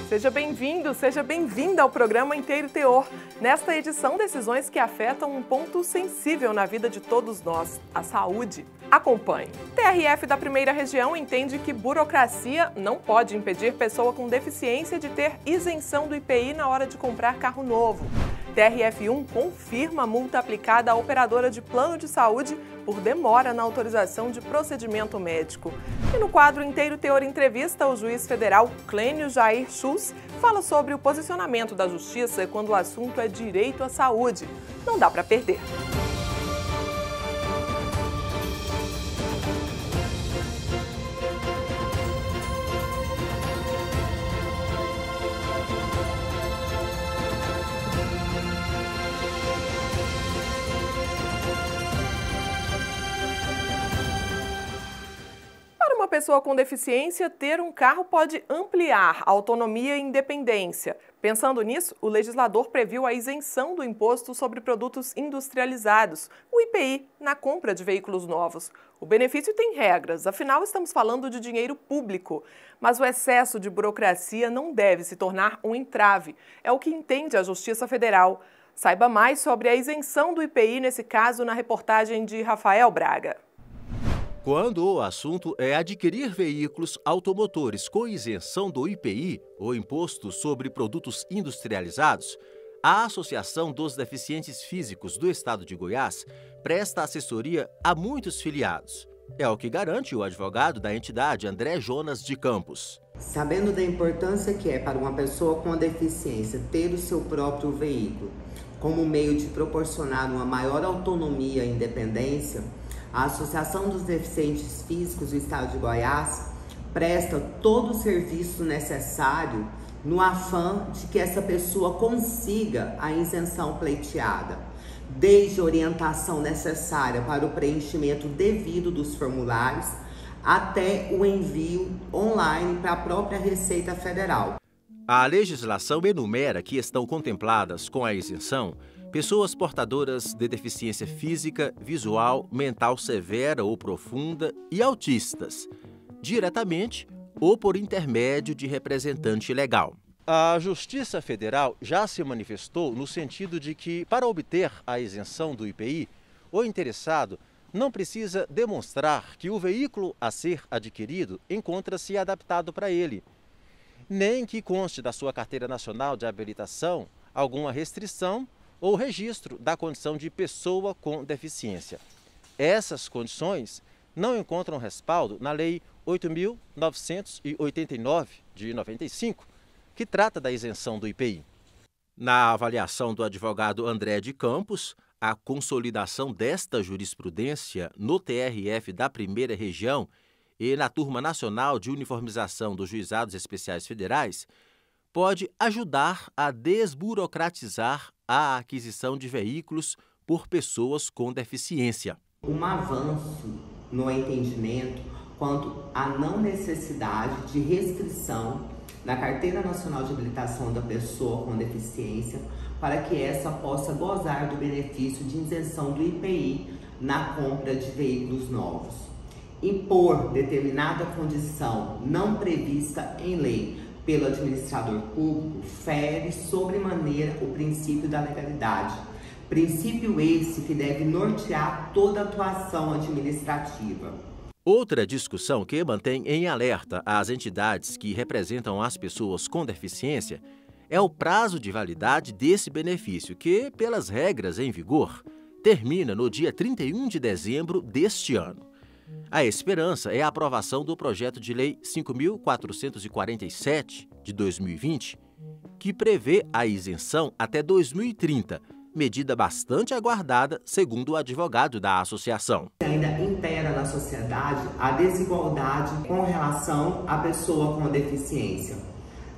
Seja bem-vindo, seja bem-vinda ao programa Inteiro Teor. Nesta edição, decisões que afetam um ponto sensível na vida de todos nós, a saúde. Acompanhe. TRF da Primeira Região entende que burocracia não pode impedir pessoa com deficiência de ter isenção do IPI na hora de comprar carro novo. TRF1 confirma a multa aplicada à operadora de plano de saúde por demora na autorização de procedimento médico. E no quadro Inteiro Teor Entrevista, o juiz federal Clênio Jair Schultz fala sobre o posicionamento da justiça quando o assunto é direito à saúde. Não dá para perder. Uma pessoa com deficiência ter um carro pode ampliar a autonomia e independência. Pensando nisso, o legislador previu a isenção do imposto sobre produtos industrializados, o IPI, na compra de veículos novos. O benefício tem regras, afinal estamos falando de dinheiro público. Mas o excesso de burocracia não deve se tornar um entrave. É o que entende a Justiça Federal. Saiba mais sobre a isenção do IPI nesse caso na reportagem de Rafael Braga. Quando o assunto é adquirir veículos automotores com isenção do IPI, ou Imposto sobre Produtos Industrializados, a Associação dos Deficientes Físicos do Estado de Goiás presta assessoria a muitos filiados. É o que garante o advogado da entidade, André Jonas de Campos. Sabendo da importância que é para uma pessoa com deficiência ter o seu próprio veículo como meio de proporcionar uma maior autonomia e independência, a Associação dos Deficientes Físicos do Estado de Goiás presta todo o serviço necessário no afã de que essa pessoa consiga a isenção pleiteada, desde a orientação necessária para o preenchimento devido dos formulários até o envio online para a própria Receita Federal. A legislação enumera que estão contempladas com a isenção pessoas portadoras de deficiência física, visual, mental severa ou profunda e autistas, diretamente ou por intermédio de representante legal. A Justiça Federal já se manifestou no sentido de que, para obter a isenção do IPI, o interessado não precisa demonstrar que o veículo a ser adquirido encontra-se adaptado para ele, nem que conste da sua carteira nacional de habilitação alguma restrição ou registro da condição de pessoa com deficiência. Essas condições não encontram respaldo na Lei 8.989, de 95, que trata da isenção do IPI. Na avaliação do advogado André de Campos, a consolidação desta jurisprudência no TRF da Primeira Região e na Turma Nacional de Uniformização dos Juizados Especiais Federais pode ajudar a desburocratizar a aquisição de veículos por pessoas com deficiência. Um avanço no entendimento quanto à não necessidade de restrição na Carteira Nacional de Habilitação da pessoa com deficiência para que essa possa gozar do benefício de isenção do IPI na compra de veículos novos. Impor determinada condição não prevista em lei pelo administrador público fere sobremaneira o princípio da legalidade. Princípio esse que deve nortear toda atuação administrativa. Outra discussão que mantém em alerta as entidades que representam as pessoas com deficiência é o prazo de validade desse benefício, que, pelas regras em vigor, termina no dia 31 de dezembro deste ano. A esperança é a aprovação do projeto de lei 5.447, de 2020, que prevê a isenção até 2030, medida bastante aguardada, segundo o advogado da associação. Ainda impera na sociedade a desigualdade com relação à pessoa com deficiência.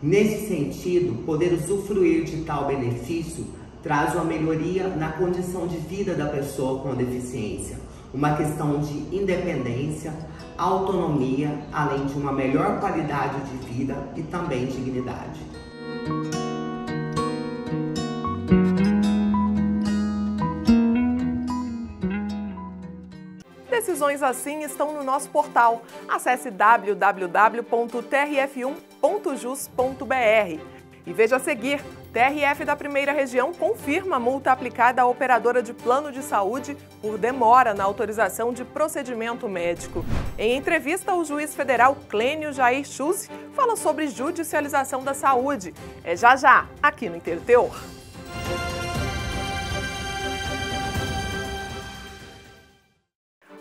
Nesse sentido, poder usufruir de tal benefício traz uma melhoria na condição de vida da pessoa com deficiência, uma questão de independência, autonomia, além de uma melhor qualidade de vida e também dignidade. decisões assim estão no nosso portal. Acesse www.trf1.jus.br e veja a seguir. TRF da Primeira Região confirma a multa aplicada à operadora de plano de saúde por demora na autorização de procedimento médico. Em entrevista, o juiz federal Clênio Jair Chuzzi fala sobre judicialização da saúde. É já, aqui no Inteiro Teor.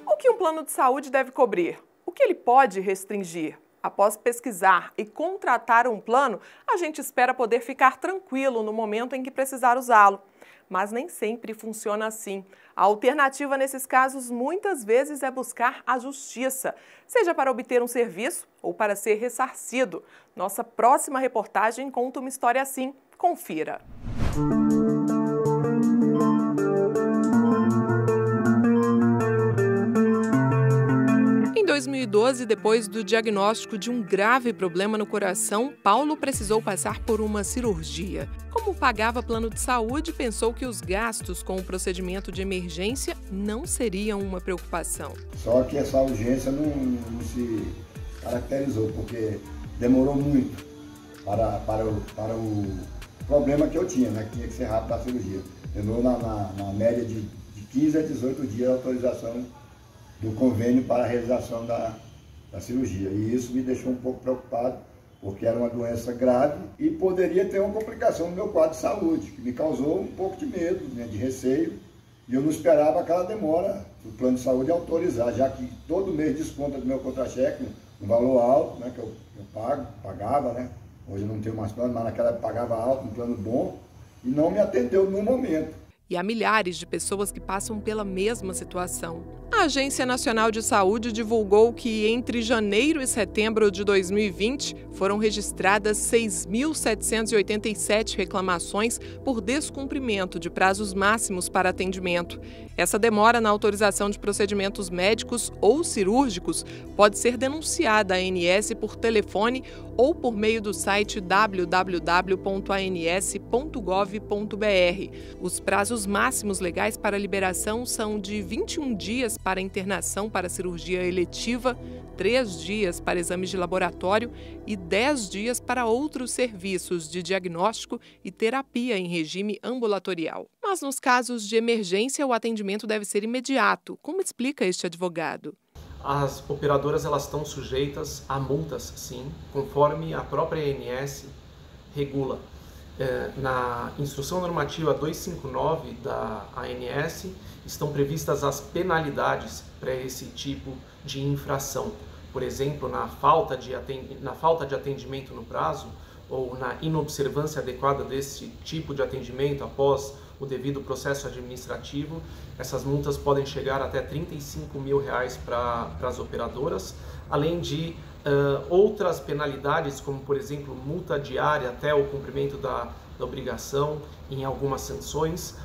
O que um plano de saúde deve cobrir? O que ele pode restringir? Após pesquisar e contratar um plano, a gente espera poder ficar tranquilo no momento em que precisar usá-lo. Mas nem sempre funciona assim. A alternativa nesses casos muitas vezes é buscar a justiça, seja para obter um serviço ou para ser ressarcido. Nossa próxima reportagem conta uma história assim. Confira. Em 2012, depois do diagnóstico de um grave problema no coração, Paulo precisou passar por uma cirurgia. Como pagava plano de saúde, pensou que os gastos com o procedimento de emergência não seriam uma preocupação. Só que essa urgência não se caracterizou, porque demorou muito para o problema que eu tinha, né? Que tinha que ser rápido a cirurgia. Demorou na média de 15 a 18 dias a autorização do convênio para a realização da cirurgia. E isso me deixou um pouco preocupado, porque era uma doença grave e poderia ter uma complicação no meu quadro de saúde, que me causou um pouco de medo, né, de receio, e eu não esperava aquela demora do plano de saúde autorizar, já que todo mês desconta do meu contra-cheque um valor alto, né, que eu pagava, né? Hoje eu não tenho mais plano, mas naquela época pagava alto, um plano bom, e não me atendeu no momento. E há milhares de pessoas que passam pela mesma situação. A Agência Nacional de Saúde divulgou que entre janeiro e setembro de 2020 foram registradas 6.787 reclamações por descumprimento de prazos máximos para atendimento. Essa demora na autorização de procedimentos médicos ou cirúrgicos pode ser denunciada à ANS por telefone ou por meio do site www.ans.gov.br. Os prazos máximos legais para liberação são de 21 dias para internação para cirurgia eletiva, 3 dias para exames de laboratório e 10 dias para outros serviços de diagnóstico e terapia em regime ambulatorial. Mas nos casos de emergência, o atendimento deve ser imediato, como explica este advogado. As operadoras elas estão sujeitas a multas, sim, conforme a própria ANS regula. Na Instrução Normativa 259 da ANS estão previstas as penalidades para esse tipo de infração. Por exemplo, na falta de atendimento no prazo ou na inobservância adequada desse tipo de atendimento após o devido processo administrativo, essas multas podem chegar até R$35 mil para as operadoras, além de outras penalidades, como por exemplo multa diária até o cumprimento da obrigação em algumas sanções,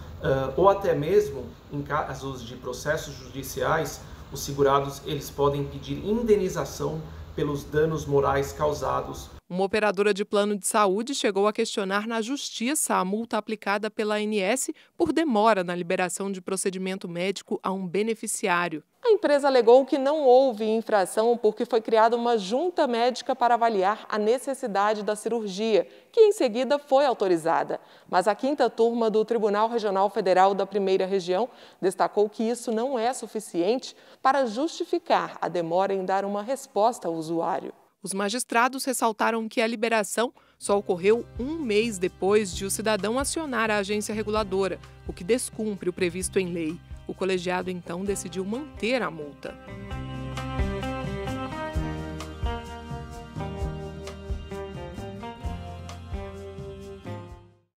ou até mesmo em casos de processos judiciais, os segurados eles podem pedir indenização pelos danos morais causados. Uma operadora de plano de saúde chegou a questionar na justiça a multa aplicada pela ANS por demora na liberação de procedimento médico a um beneficiário. A empresa alegou que não houve infração porque foi criada uma junta médica para avaliar a necessidade da cirurgia, que em seguida foi autorizada. Mas a 5ª turma do Tribunal Regional Federal da Primeira Região destacou que isso não é suficiente para justificar a demora em dar uma resposta ao usuário. Os magistrados ressaltaram que a liberação só ocorreu um mês depois de o cidadão acionar a agência reguladora, o que descumpre o previsto em lei. O colegiado, então, decidiu manter a multa.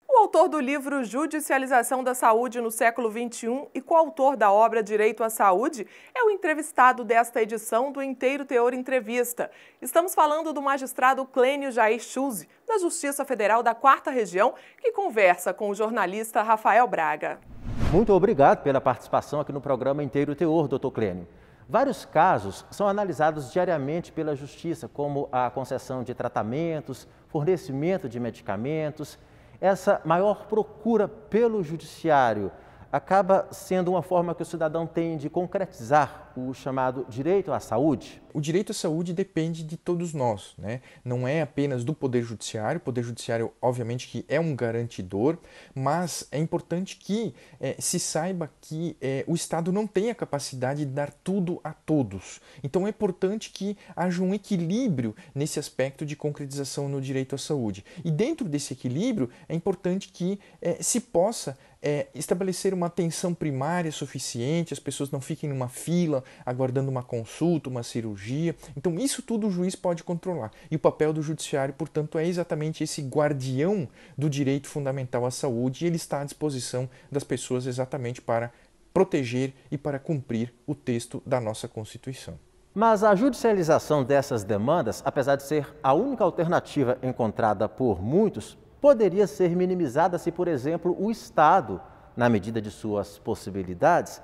O autor do livro Judicialização da Saúde no Século XXI e coautor da obra Direito à Saúde é o entrevistado desta edição do Inteiro Teor Entrevista. Estamos falando do magistrado Clênio Jair Chuzzi, da Justiça Federal da 4ª Região, que conversa com o jornalista Rafael Braga. Muito obrigado pela participação aqui no programa Inteiro Teor, doutor Clênio. Vários casos são analisados diariamente pela Justiça, como a concessão de tratamentos, fornecimento de medicamentos. Essa maior procura pelo judiciário acaba sendo uma forma que o cidadão tem de concretizar limitar o chamado direito à saúde? O direito à saúde depende de todos nós, né? Não é apenas do Poder Judiciário. O Poder Judiciário, obviamente, que é um garantidor, mas é importante que se saiba que o Estado não tem a capacidade de dar tudo a todos. Então é importante que haja um equilíbrio nesse aspecto de concretização no direito à saúde. E dentro desse equilíbrio é importante que se possa estabelecer uma atenção primária suficiente, as pessoas não fiquem numa fila aguardando uma consulta, uma cirurgia. Então isso tudo o juiz pode controlar. E o papel do judiciário, portanto, é exatamente esse guardião do direito fundamental à saúde, e ele está à disposição das pessoas exatamente para proteger e para cumprir o texto da nossa Constituição. Mas a judicialização dessas demandas, apesar de ser a única alternativa encontrada por muitos, poderia ser minimizada se, por exemplo, o Estado, na medida de suas possibilidades,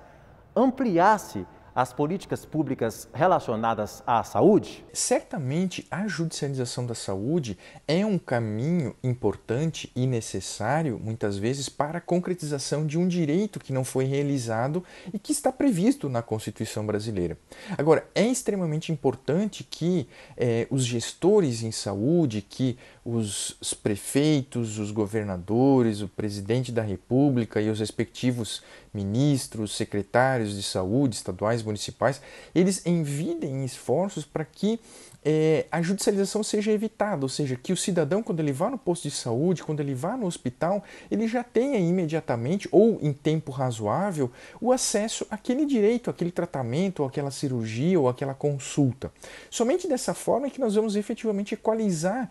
ampliasse as políticas públicas relacionadas à saúde? Certamente a judicialização da saúde é um caminho importante e necessário, muitas vezes, para a concretização de um direito que não foi realizado e que está previsto na Constituição brasileira. Agora, é extremamente importante que os gestores em saúde, que os prefeitos, os governadores, o presidente da República e os respectivos ministros, secretários de saúde, estaduais, municipais, eles envidem esforços para que a judicialização seja evitada, ou seja, que o cidadão, quando ele vá no posto de saúde, quando ele vá no hospital, ele já tenha imediatamente, ou em tempo razoável, o acesso àquele direito, àquele tratamento, ou àquela cirurgia, ou àquela consulta. Somente dessa forma é que nós vamos efetivamente equalizar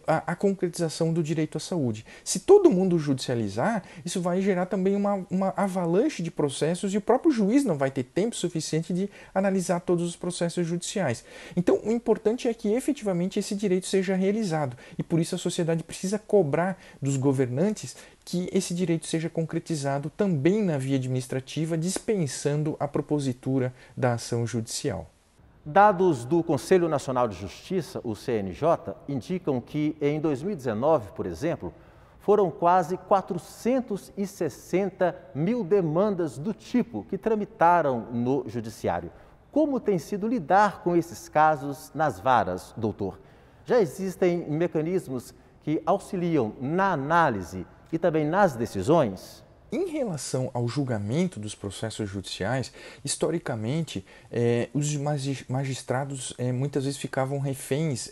a concretização do direito à saúde. Se todo mundo judicializar, isso vai gerar também uma avalanche de processos e o próprio juiz não vai ter tempo suficiente de analisar todos os processos judiciais. Então, o importante é que efetivamente esse direito seja realizado e por isso a sociedade precisa cobrar dos governantes que esse direito seja concretizado também na via administrativa, dispensando a propositura da ação judicial. Dados do Conselho Nacional de Justiça, o CNJ, indicam que em 2019, por exemplo, foram quase 460 mil demandas do tipo que tramitaram no Judiciário. Como tem sido lidar com esses casos nas varas, doutor? Já existem mecanismos que auxiliam na análise e também nas decisões? Em relação ao julgamento dos processos judiciais, historicamente, os magistrados muitas vezes ficavam reféns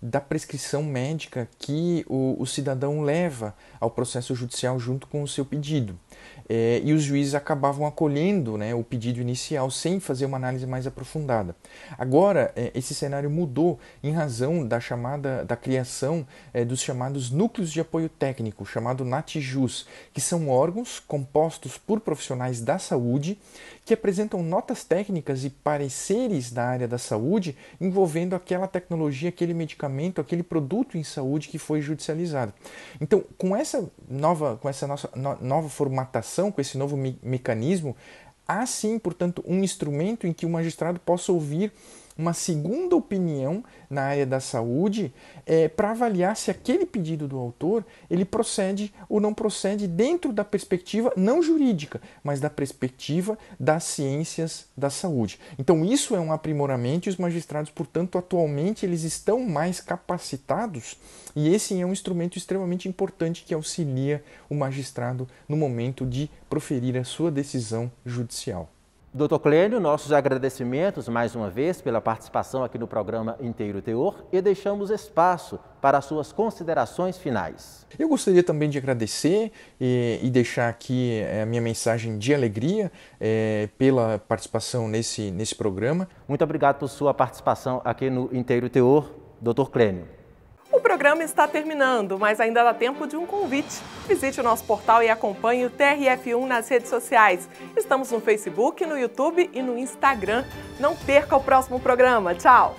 da prescrição médica que o cidadão leva ao processo judicial junto com o seu pedido. E os juízes acabavam acolhendo, né, o pedido inicial sem fazer uma análise mais aprofundada. Agora, esse cenário mudou em razão da criação dos chamados núcleos de apoio técnico, chamado NATJUS, que são órgãos compostos por profissionais da saúde que apresentam notas técnicas e pareceres da área da saúde envolvendo aquela tecnologia, aquele medicamento, aquele produto em saúde que foi judicializado. Então, com essa nossa nova formatação, com esse novo mecanismo, há sim, portanto, um instrumento em que o magistrado possa ouvir uma segunda opinião na área da saúde para avaliar se aquele pedido do autor ele procede ou não procede dentro da perspectiva não jurídica, mas da perspectiva das ciências da saúde. Então isso é um aprimoramento e os magistrados, portanto, atualmente eles estão mais capacitados e esse é um instrumento extremamente importante que auxilia o magistrado no momento de proferir a sua decisão judicial. Doutor Clênio, nossos agradecimentos mais uma vez pela participação aqui no programa Inteiro Teor e deixamos espaço para as suas considerações finais. Eu gostaria também de agradecer e deixar aqui a minha mensagem de alegria pela participação nesse programa. Muito obrigado por sua participação aqui no Inteiro Teor, doutor Clênio. O programa está terminando, mas ainda dá tempo de um convite. Visite o nosso portal e acompanhe o TRF1 nas redes sociais. Estamos no Facebook, no YouTube e no Instagram. Não perca o próximo programa. Tchau!